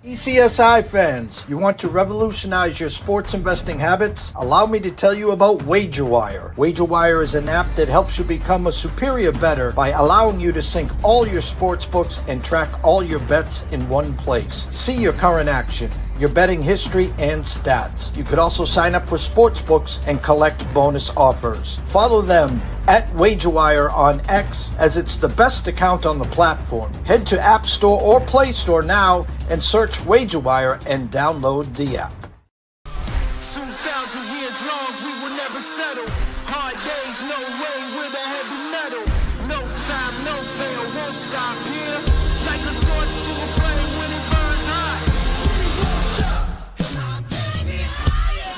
TPCSI fans, you want to revolutionize your sports investing habits? Allow me to tell you about WagerWire. WagerWire is an app that helps you become a superior bettor by allowing you to sync all your sports books and track all your bets in one place. See your current action, your betting history, and stats. You could also sign up for sports books and collect bonus offers. Follow them at WagerWire on X, as it's the best account on the platform. Head to App Store or Play Store now and search WagerWire and download the app. 2,000 years long, we will never settle. Hard days, no way, with a heavy metal. No time, no fail, won't stop here. Like a torch to a flame when it burns hot. We won't stop, come on, baby, higher.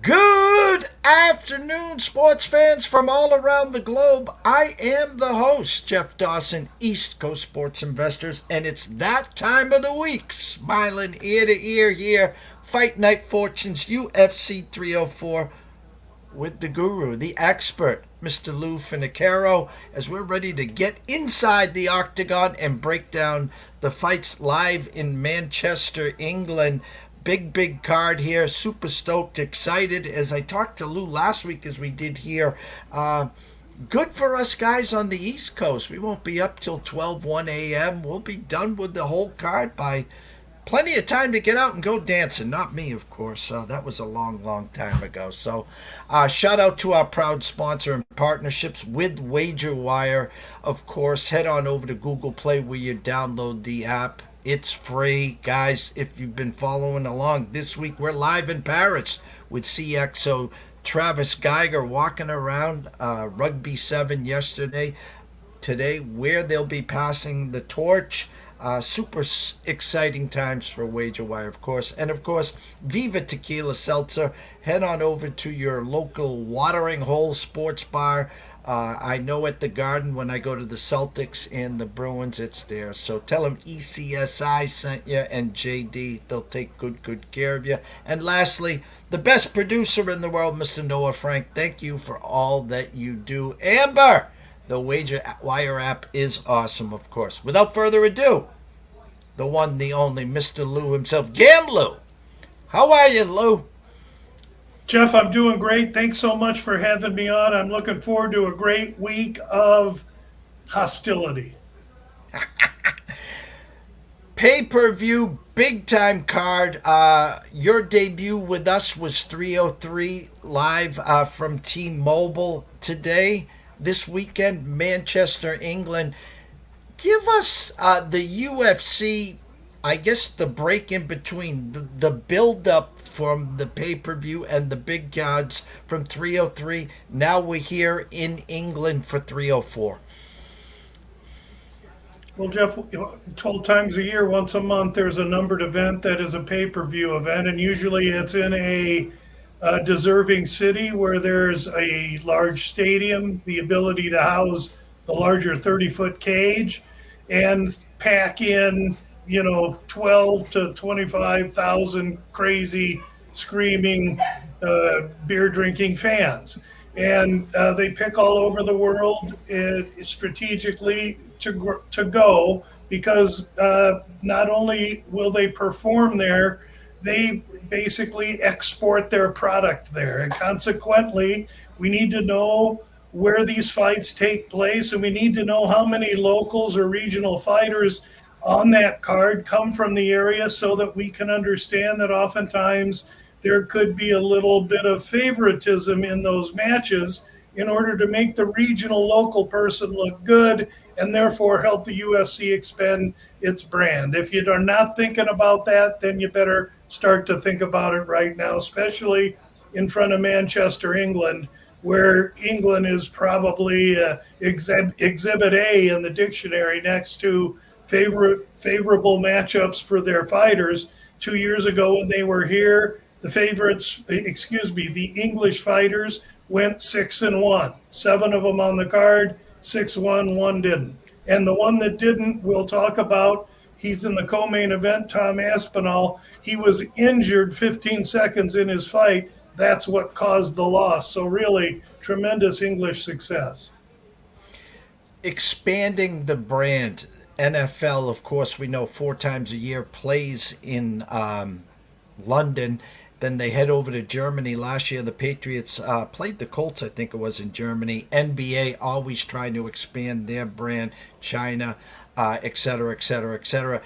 Good afternoon, sports fans from all around the globe. I am the host, Jeff Dawson, East Coast Sports Investors, and it's that time of the week, smiling ear to ear here, Fight Night Fortunes UFC 304 with the guru, the expert, Mr. Lou Finocchiaro, as we're ready to get inside the octagon and break down the fights live in Manchester, England. Big card here. Super stoked, excited. As I talked to Lou last week, as we did here, good for us guys on the East Coast. We won't be up till 1 a.m. We'll be done with the whole card by plenty of time to get out and go dancing. Not me, of course. That was a long time ago. So shout out to our proud sponsor and partnerships with WagerWire. Of course, head on over to Google Play where you download the app. It's free, guys. If you've been following along, this week we're live in Paris with CXO Travis Geiger walking around Rugby 7 yesterday. Today, where they'll be passing the torch. Super exciting times for WagerWire, of course. And, of course, Viva Tequila Seltzer. Head on over to your local watering hole sports bar. I know at the Garden when I go to the Celtics and the Bruins, it's there. So tell them ECSI sent you and JD. They'll take good care of you. And lastly, the best producer in the world, Mr. Noah Frank. Thank you for all that you do. Amber, the WagerWire app is awesome, of course. Without further ado, the one, the only, Mr. Lou himself, GambLou. How are you, Lou? Jeff, I'm doing great. Thanks so much for having me on. I'm looking forward to a great week of hostility. Pay-per-view, big-time card. Your debut with us was 303 live from T-Mobile today, this weekend, Manchester, England. Give us the UFC, I guess the break in between, the build-up from the pay-per-view and the big cards from 303. Now we're here in England for 304. Well, Jeff, 12 times a year, once a month, there's a numbered event that is a pay-per-view event, and usually it's in a deserving city where there's a large stadium, the ability to house the larger 30-foot cage, and pack in 12 to 25,000 crazy, screaming, beer-drinking fans. And they pick all over the world strategically to go because not only will they perform there, they basically export their product there. And consequently, we need to know where these fights take place, and we need to know how many locals or regional fighters on that card come from the area so that we can understand that oftentimes there could be a little bit of favoritism in those matches in order to make the regional local person look good and therefore help the UFC expand its brand. If you are not thinking about that, then you better start to think about it right now, especially in front of Manchester, England, where England is probably exhibit A in the dictionary next to favorable matchups for their fighters. 2 years ago when they were here, the English fighters went 6-1. 7 of them on the card, 6 won, 1 didn't. And the one that didn't, we'll talk about. He's in the co-main event, Tom Aspinall. He was injured 15 seconds in his fight. That's what caused the loss. So really tremendous English success. Expanding the brand. NFL, of course, we know 4 times a year plays in London. Then they head over to Germany. Last year, the Patriots played the Colts, I think it was, in Germany. NBA always trying to expand their brand. China, et cetera, et cetera, et cetera.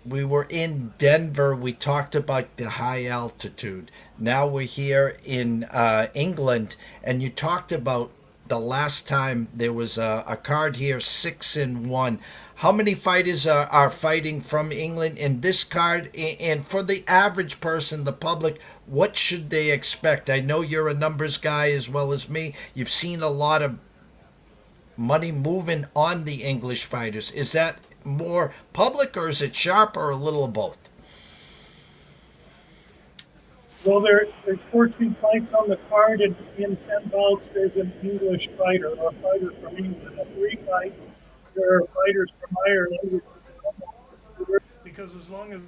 We were in Denver. We talked about the high altitude. Now we're here in England, and you talked about the last time there was a card here, 6-1. How many fighters are fighting from England in this card? And for the average person, the public, what should they expect? I know you're a numbers guy as well as me. You've seen a lot of money moving on the English fighters. Is that more public, or is it sharp, or a little of both? Well, there's 14 fights on the card, and in 10 bouts, there's an English fighter or a fighter from England. In 3 fights, there are fighters from Ireland, which is because as long as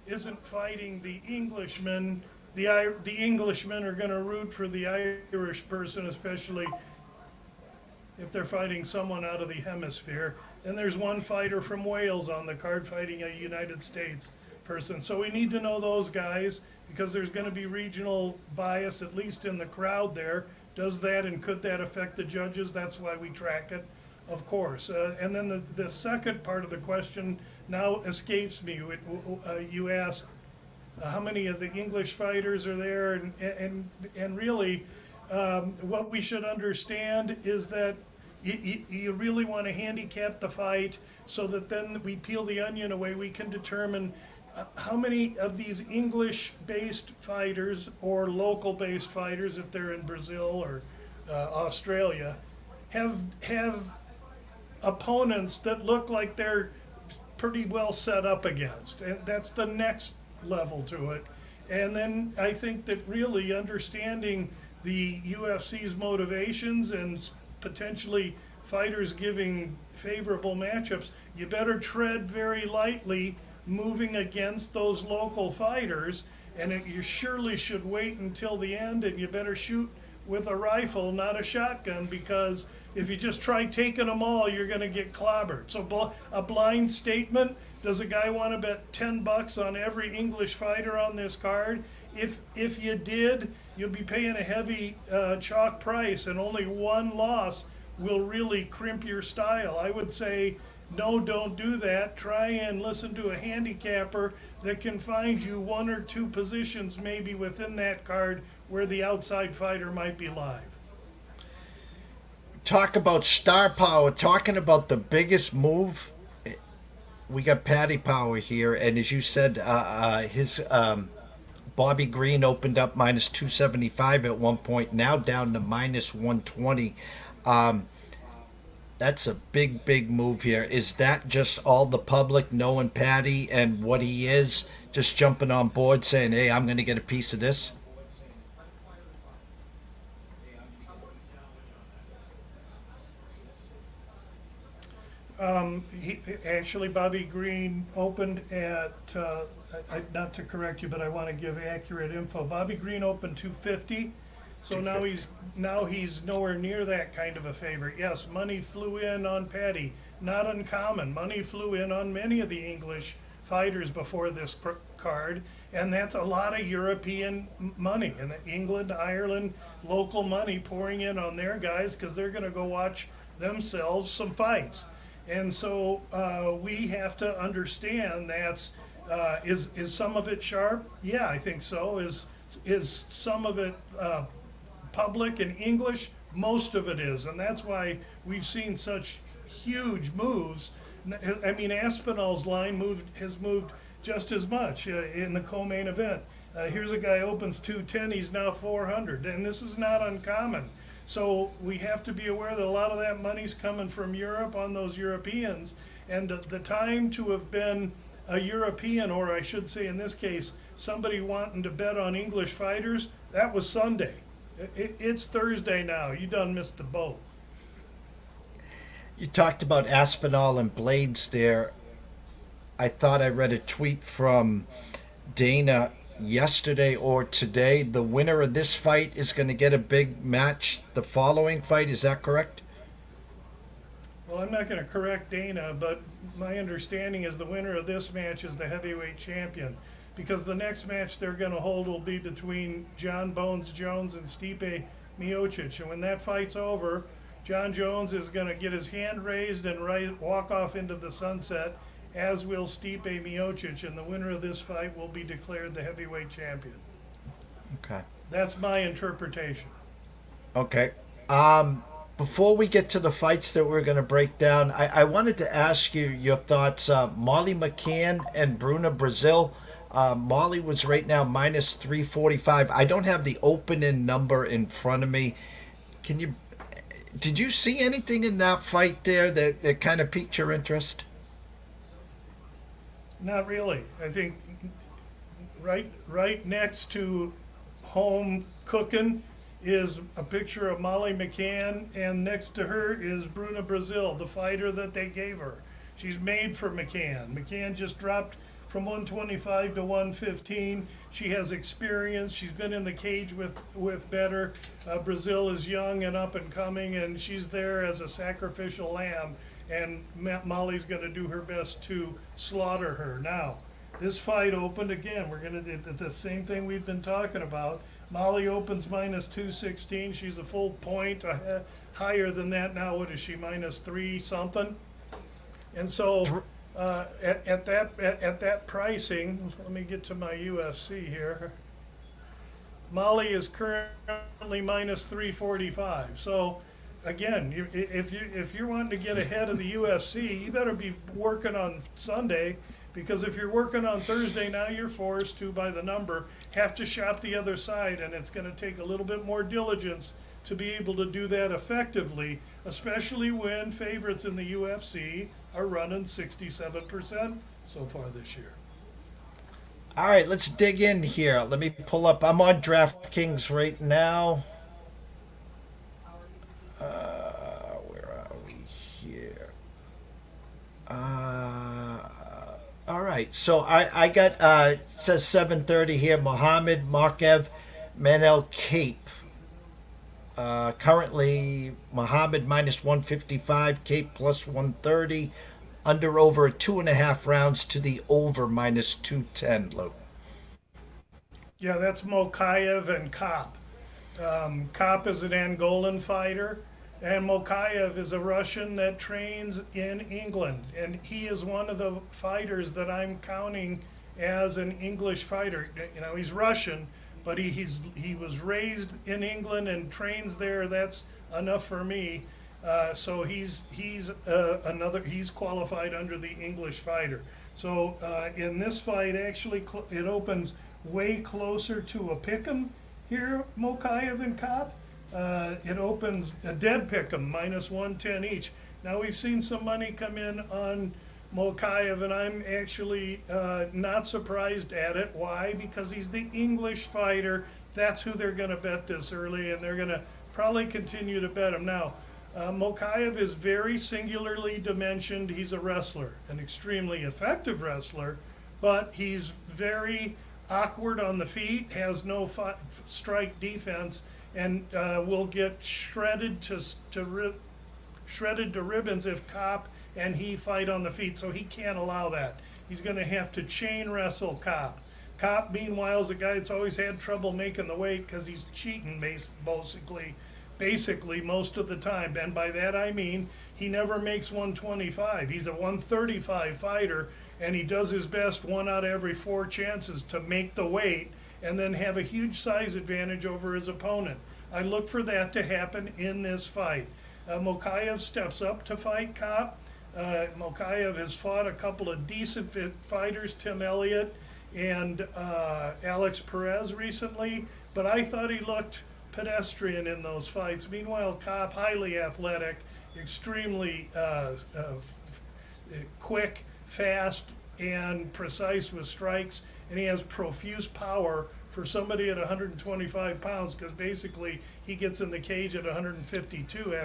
isn't fighting the Englishman, the Englishmen are going to root for the Irish person, especially if they're fighting someone out of the hemisphere. And there's 1 fighter from Wales on the card fighting a United States person. So we need to know those guys because there's going to be regional bias, at least in the crowd there. Does that and could that affect the judges? That's why we track it, of course. And then the second part of the question now escapes me. You asked how many of the English fighters are there, and really what we should understand is that you really want to handicap the fight so that then we peel the onion away. We can determine how many of these English-based fighters or local-based fighters, if they're in Brazil or Australia, have opponents that look like they're pretty well set up against. And that's the next level to it. And then I think that really understanding the UFC's motivations and potentially fighters giving favorable matchups, you better tread very lightly moving against those local fighters, and you surely should wait until the end, and you better shoot with a rifle, not a shotgun, because if you just try taking them all, you're going to get clobbered. So a blind statement, does a guy want to bet $10 on every English fighter on this card? If you did, you'll be paying a heavy chalk price, and only 1 loss will really crimp your style. I would say, no, don't do that. Try and listen to a handicapper that can find you 1 or 2 positions maybe within that card where the outside fighter might be live. Talk about star power, talking about the biggest move. We got Paddy Power here, and as you said, his Bobby Green opened up minus 275 at one point, now down to minus 120. That's a big, big move here. Is that just all the public knowing Paddy and what he is, just jumping on board saying, hey, I'm going to get a piece of this? Actually, Bobby Green opened at, not to correct you, but I want to give accurate info. Bobby Green opened 250. So now he's nowhere near that kind of a favorite. Yes, money flew in on Paddy. Not uncommon. Money flew in on many of the English fighters before this card, and that's a lot of European money. And England, Ireland, local money pouring in on their guys because they're going to go watch themselves some fights. And so we have to understand is some of it sharp? Yeah, I think so. Is some of it public and English? Most of it is, and that's why we've seen such huge moves. I mean, Aspinall's line has moved just as much in the co-main event. Here's a guy opens 210, he's now 400, and this is not uncommon. So we have to be aware that a lot of that money's coming from Europe on those Europeans, and the time to have been a European, or I should say in this case, somebody wanting to bet on English fighters, that was Sunday. It's Thursday now. You done missed the boat. You talked about Aspinall and Blades there. I thought I read a tweet from Dana yesterday or today. The winner of this fight is going to get a big match the following fight. Is that correct? Well, I'm not going to correct Dana, but my understanding is the winner of this match is the heavyweight champion, because the next match they're going to hold will be between John Bones Jones and Stipe Miocic. And when that fight's over, John Jones is going to get his hand raised and walk off into the sunset, as will Stipe Miocic, and the winner of this fight will be declared the heavyweight champion. Okay. That's my interpretation. Okay. Before we get to the fights that we're going to break down, I wanted to ask you your thoughts. Molly McCann and Bruna Brazil. Molly was right now minus 345. I don't have the opening number in front of me. Did you see anything in that fight there that kind of piqued your interest? Not really. I think right next to home cooking is a picture of Molly McCann, and next to her is Bruna Brazil, the fighter that they gave her. She's made for McCann. McCann just dropped from 125 to 115. She has experience. She's been in the cage with better. Brazil is young and up and coming, and she's there as a sacrificial lamb. And Molly's going to do her best to slaughter her. Now, this fight opened again. We're going to do the same thing we've been talking about. Molly opens minus 216. She's a full point higher than that now. What is she, minus 3 something? And so at that pricing, let me get to my UFC here. Molly is currently minus 345. So again, if you're wanting to get ahead of the UFC, you better be working on Sunday, because if you're working on Thursday, now you're forced to, by the number, have to shop the other side, and it's going to take a little bit more diligence to be able to do that effectively, especially when favorites in the UFC are running 67% so far this year. All right, let's dig in here. Let me pull up. I'm on DraftKings right now. Where are we here? All right, so I got it says 7:30 here. Mohammed Markev Manel Cape. Currently Mohammed minus 155, Cape plus 130. Under over 2.5 rounds to the over minus 210. Lou. Yeah, that's Mokaev and Kopp. Kopp is an Angolan fighter, and Mokaev is a Russian that trains in England, and he is one of the fighters that I'm counting as an English fighter. You know, he's Russian, but he was raised in England and trains there. That's enough for me. So he's qualified under the English fighter. So in this fight, actually, it opens way closer to a pick'em here, Mokaev and Kopp. It opens a dead pick'em, minus 110 each. Now we've seen some money come in on Mokaev, and I'm actually not surprised at it. Why? Because he's the English fighter. That's who they're going to bet this early, and they're going to probably continue to bet him. Now, Mokaev is very singularly dimensioned. He's a wrestler, an extremely effective wrestler, but he's very awkward on the feet, has no strike defense, and will get shredded to ribbons if Kopp and he fight on the feet. So he can't allow that. He's going to have to chain wrestle Kopp. Kopp, meanwhile, is a guy that's always had trouble making the weight because he's cheating basically most of the time. And by that I mean he never makes 125. He's a 135 fighter, and he does his best 1 out of every 4 chances to make the weight and then have a huge size advantage over his opponent. I look for that to happen in this fight. Mokaev steps up to fight Kopp. Mokaev has fought a couple of decent fighters, Tim Elliott and Alex Perez recently, but I thought he looked pedestrian in those fights. Meanwhile, Kopp, highly athletic, extremely quick, fast, and precise with strikes, and he has profuse power for somebody at 125 pounds, because basically he gets in the cage at 152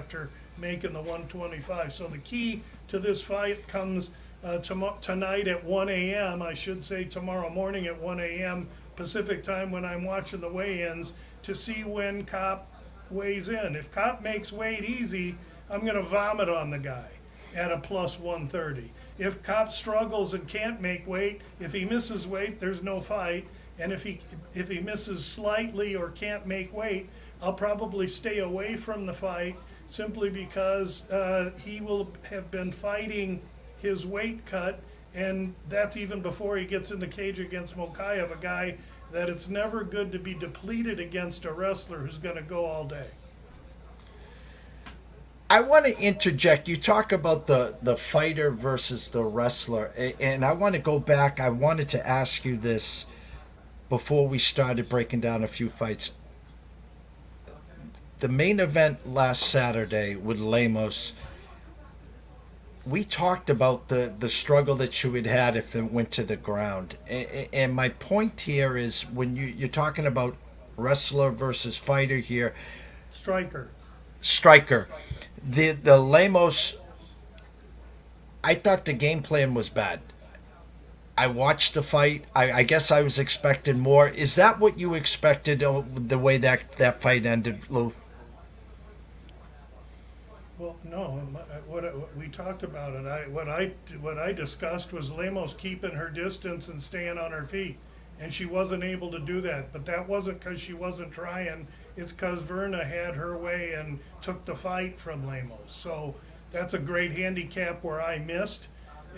making the 125. So the key to this fight comes tonight at 1 a.m. I should say tomorrow morning at 1 a.m. Pacific time when I'm watching the weigh-ins to see when Kopp weighs in. If Kopp makes weight easy, I'm going to vomit on the guy at a plus 130. If Kopp struggles and can't make weight, if he misses weight, there's no fight. And if he misses slightly or can't make weight, I'll probably stay away from the fight simply because he will have been fighting his weight cut, and that's even before he gets in the cage against Mokaev, a guy that it's never good to be depleted against a wrestler who's going to go all day. I want to interject. You talk about the fighter versus the wrestler, and I want to go back. I wanted to ask you this before we started breaking down a few fights. The main event last Saturday with Lemos, we talked about the struggle that she would had if it went to the ground. And my point here is when you're talking about wrestler versus fighter here. Striker. The Lemos, I thought the game plan was bad. I watched the fight. I guess I was expecting more. Is that what you expected, the way that fight ended, Lou? Well, no. What we talked about it. What I discussed was Lemos keeping her distance and staying on her feet, and she wasn't able to do that. But that wasn't because she wasn't trying. It's because Verna had her way and took the fight from Lemos. So that's a great handicap where I missed,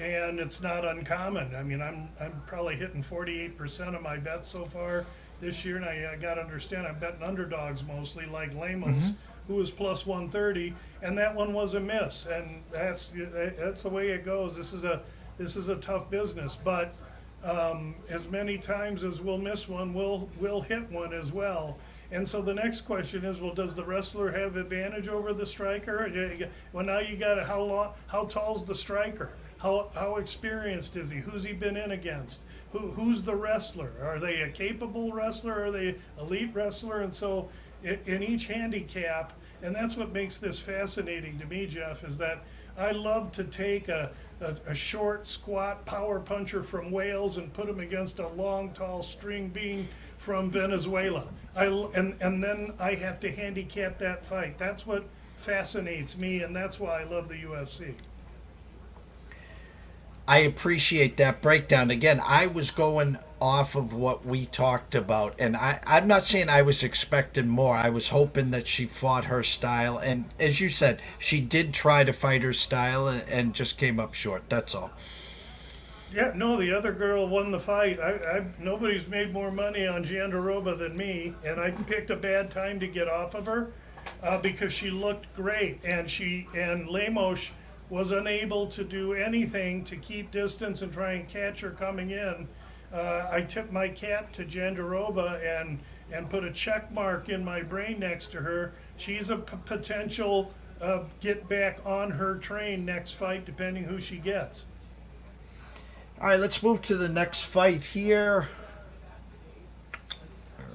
and it's not uncommon. I mean, I'm probably hitting 48% of my bets so far this year, and I got to understand I'm betting underdogs mostly, like Lemos, who was plus 130, and that one was a miss, and that's the way it goes. This is a tough business, but as many times as we'll miss one, we'll hit one as well. And so the next question is, well, does the wrestler have advantage over the striker? Well, now you got how tall's the striker? How experienced is he? Who's he been in against? Who's the wrestler? Are they a capable wrestler? Are they elite wrestler? And so in each handicap, and that's what makes this fascinating to me, Jeff, is that I love to take a short, squat power puncher from Wales and put him against a long, tall string bean from Venezuela. And then I have to handicap that fight. That's what fascinates me, and that's why I love the UFC. I appreciate that breakdown. Again, I was going off of what we talked about, and I'm not saying I was expecting more. I was hoping that she fought her style, and as you said, she did try to fight her style and just came up short. That's all. Yeah, no, the other girl won the fight. Nobody's made more money on Jandiroba than me, and I picked a bad time to get off of her because she looked great, and Lemos was unable to do anything to keep distance and try and catch her coming in. I tipped my cap to Jandiroba and put a check mark in my brain next to her. She's a potential get back on her train next fight, depending who she gets. All right, let's move to the next fight here.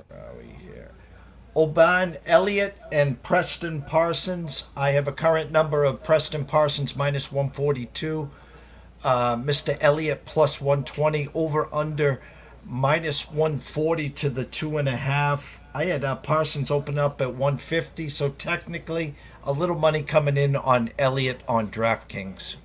Where are we here? Oban Elliott and Preston Parsons. I have a current number of Preston Parsons minus 142. Mr. Elliott plus 120. Over under minus 140 to the 2.5. I had Parsons open up at 150, so technically a little money coming in on Elliott on DraftKings.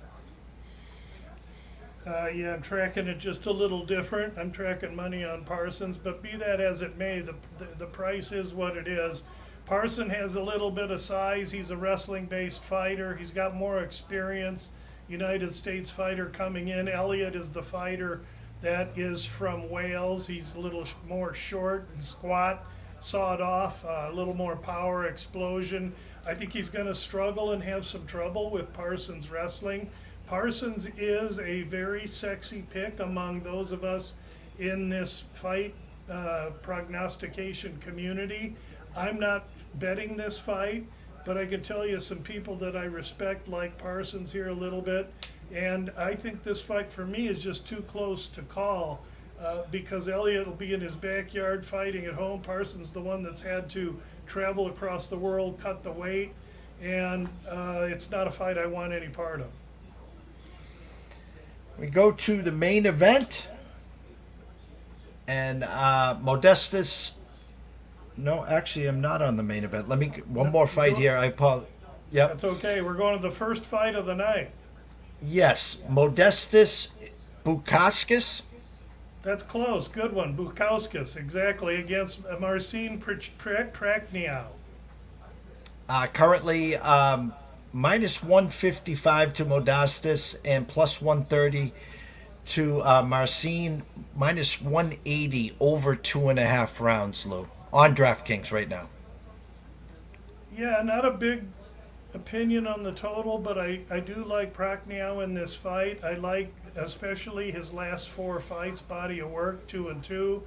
Yeah, I'm tracking it just a little different. I'm tracking money on Parsons, but be that as it may, the price is what it is. Parson has a little bit of size. He's a wrestling-based fighter. He's got more experience. United States fighter coming in. Elliott is the fighter that is from Wales. He's a little more short and squat, sawed off, a little more power, explosion. I think he's going to struggle and have some trouble with Parsons wrestling. Parsons is a very sexy pick among those of us in this fight prognostication community. I'm not betting this fight, but I can tell you some people that I respect like Parsons here a little bit, and I think this fight for me is just too close to call because Elliott will be in his backyard fighting at home. Parsons the one that's had to travel across the world, cut the weight, and it's not a fight I want any part of. We go to the main event, and Modestus. No, actually, I'm not on the main event. Let me one more fight here. I apologize. Yep. That's okay. We're going to the first fight of the night. Yes, Modestus Bukauskas. That's close. Good one. Bukauskas, exactly, against Marcin Prachnio. Currently minus 155 to Modestus and plus 130 to Marcin, minus 180 over 2.5 rounds, Lou, on DraftKings right now. Yeah, not a big opinion on the total, but I do like Prachnio in this fight. I like especially his last 4 fights, body of work, 2-2.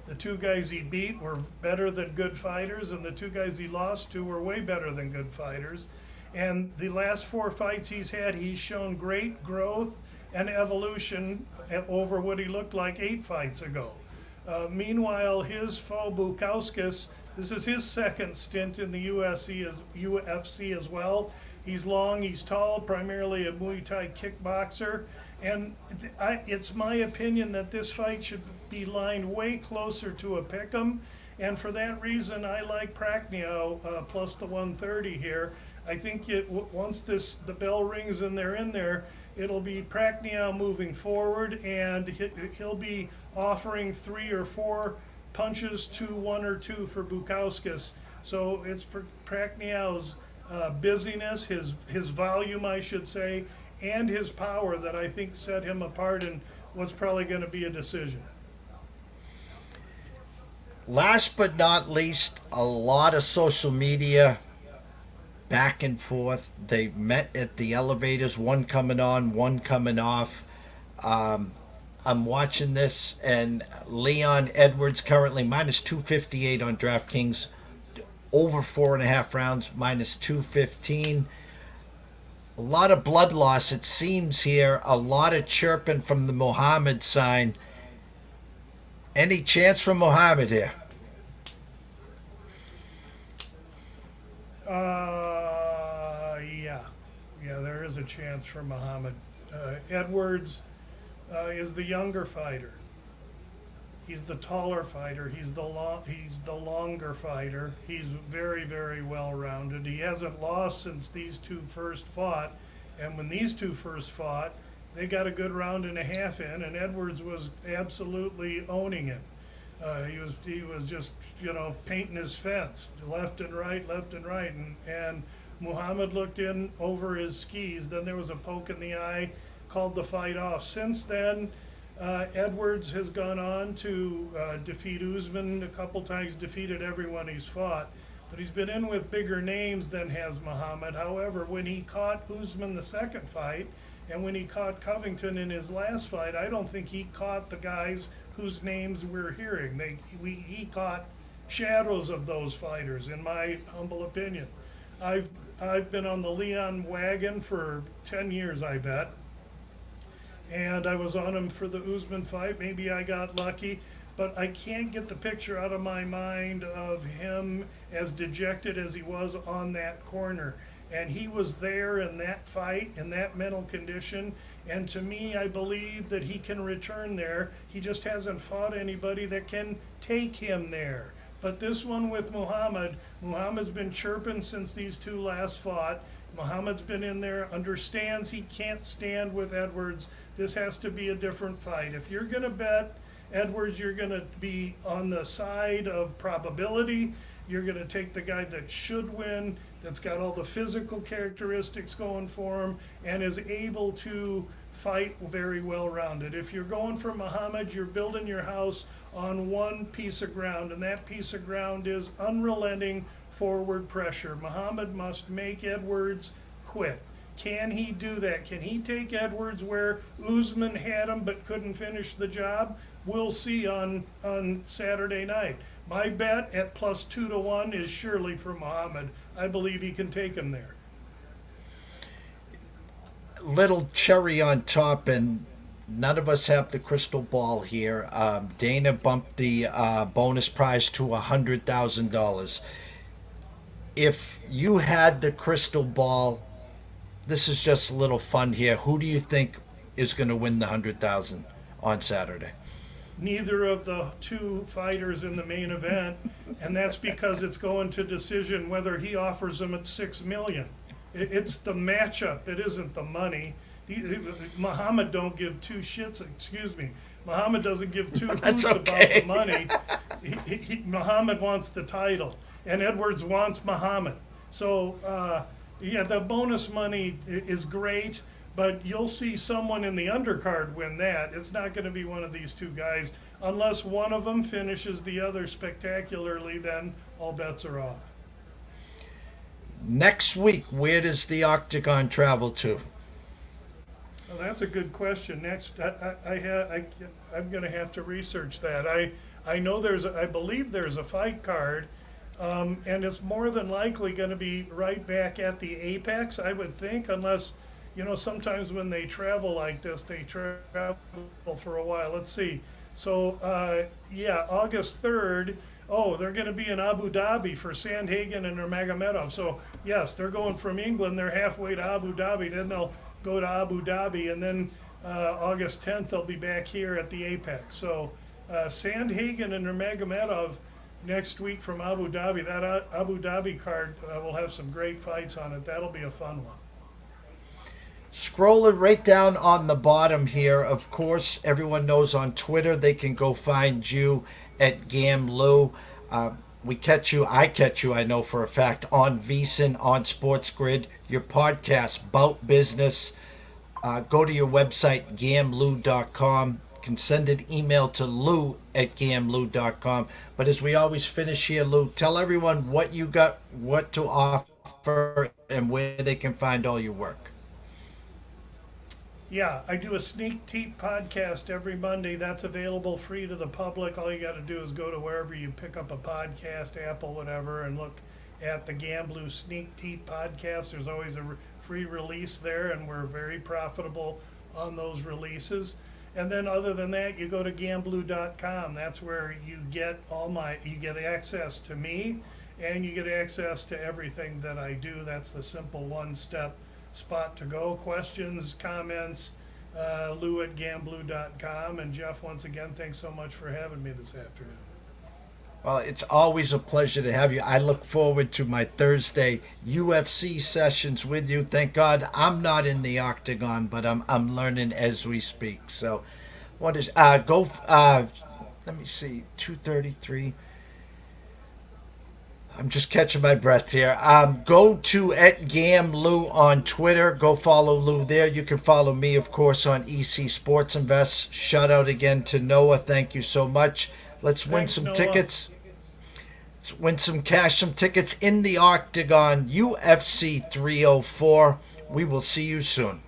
The 2 guys he beat were better than good fighters, and the 2 guys he lost to were way better than good fighters. And the last 4 fights he's had, he's shown great growth and evolution over what he looked like 8 fights ago. Meanwhile, his foe Bukauskas, this is his second stint in the UFC as well. He's long, he's tall, primarily a Muay Thai kickboxer. And it's my opinion that this fight should be lined way closer to a pick'em. And for that reason, I like Prachnio plus the 130 here. I think once the bell rings and they're in there, it'll be Prachnio moving forward, and he'll be offering 3 or 4 punches to 1 or 2 for Bukauskas. So it's Prachnio's busyness, his volume, I should say, and his power that I think set him apart in what's probably going to be a decision. Last but not least, a lot of social media back and forth. They met at the elevators, one coming on, one coming off. I'm watching this, and Leon Edwards currently minus 258 on DraftKings, over 4.5 rounds, minus 215. A lot of blood loss, it seems here. A lot of chirping from the Muhammad sign. Any chance for Muhammad here? Yeah, there is a chance for Muhammad. Edwards is the younger fighter. He's the taller fighter. He's the longer fighter. He's very, very well rounded. He hasn't lost since these 2 first fought, and when these 2 first fought, they got a good round and a half in, and Edwards was absolutely owning it. He was just painting his fence left and right, and Muhammad looked in over his skis. Then there was a poke in the eye, called the fight off. Since then, Edwards has gone on to defeat Usman a couple times, defeated everyone he's fought, but he's been in with bigger names than has Muhammad. However, when he caught Usman the second fight, and when he caught Covington in his last fight, I don't think he caught the guys whose names we're hearing. He caught shadows of those fighters, in my humble opinion. I've been on the Leon wagon for 10 years, I bet. And I was on him for the Usman fight. Maybe I got lucky, but I can't get the picture out of my mind of him as dejected as he was on that corner. And he was there in that fight, in that mental condition. And to me, I believe that he can return there. He just hasn't fought anybody that can take him there. But this one with Muhammad's been chirping since these 2 last fought. Muhammad's been in there, understands he can't stand with Edwards. This has to be a different fight. If you're going to bet Edwards, you're going to be on the side of probability. You're going to take the guy that should win, that's got all the physical characteristics going for him, and is able to fight very well rounded. If you're going for Muhammad, you're building your house on one piece of ground, and that piece of ground is unrelenting forward pressure. Muhammad must make Edwards quit. Can he do that? Can he take Edwards where Usman had him but couldn't finish the job? We'll see on Saturday night. My bet at plus 2-1 is surely for Muhammad. I believe he can take him there. Little cherry on top, and none of us have the crystal ball here. Dana bumped the bonus prize to $100,000. If you had the crystal ball, this is just a little fun here. Who do you think is going to win the 100,000 on Saturday? Neither of the two fighters in the main event, and that's because it's going to decision whether he offers them at 6 million. It's the matchup. It isn't the money. Muhammad don't give two shits. Excuse me. Muhammad doesn't give two hoots about the money. Muhammad wants the title, and Edwards wants Muhammad. So yeah, the bonus money is great, but you'll see someone in the undercard win that. It's not going to be one of these two guys unless one of them finishes the other spectacularly. Then all bets are off. Next week, where does the octagon travel to? Well, that's a good question. Next, I'm going to have to research that. I know I believe there's a fight card, and it's more than likely going to be right back at the Apex, I would think, unless, sometimes when they travel like this, they travel for a while. Let's see. So, yeah, August 3rd. Oh, they're going to be in Abu Dhabi for Sandhagen and Nurmagomedov. So, yes, they're going from England. They're halfway to Abu Dhabi. Then they'll go to Abu Dhabi. And then August 10th, they'll be back here at the Apex. So, Sandhagen and Nurmagomedov next week from Abu Dhabi. That Abu Dhabi card will have some great fights on it. That'll be a fun one. Scrolling right down on the bottom here, of course, everyone knows on Twitter they can go find you at GambLou. I catch you, I know for a fact, on VSiN, on Sports Grid, your podcast, Bout Business. Go to your website, GambLou.com. Can send an email to Lou at GambLou.com. But as we always finish here, Lou, tell everyone what you got, what to offer, and where they can find all your work. Yeah, I do a Sneak Teep podcast every Monday. That's available free to the public. All you got to do is go to wherever you pick up a podcast, Apple, whatever, and look at the GambLou Sneak Teep podcast. There's always a free release there, and we're very profitable on those releases. And then other than that, you go to GambLou.com. That's where you get you get access to me, and you get access to everything that I do. That's the simple one-step spot to go. Questions, comments, Lou at GambLou.com. And Jeff, once again, thanks so much for having me this afternoon. Well, it's always a pleasure to have you. I look forward to my Thursday UFC sessions with you. Thank God I'm not in the octagon, but I'm learning as we speak. So, what is let me see, 2:33. I'm just catching my breath here. Go to at GambLou on Twitter. Go follow Lou there. You can follow me, of course, on EC Sports Invest. Shout out again to Noah. Thank you so much. Let's win some tickets. Let's win some cash, some tickets in the octagon, UFC 304. We will see you soon.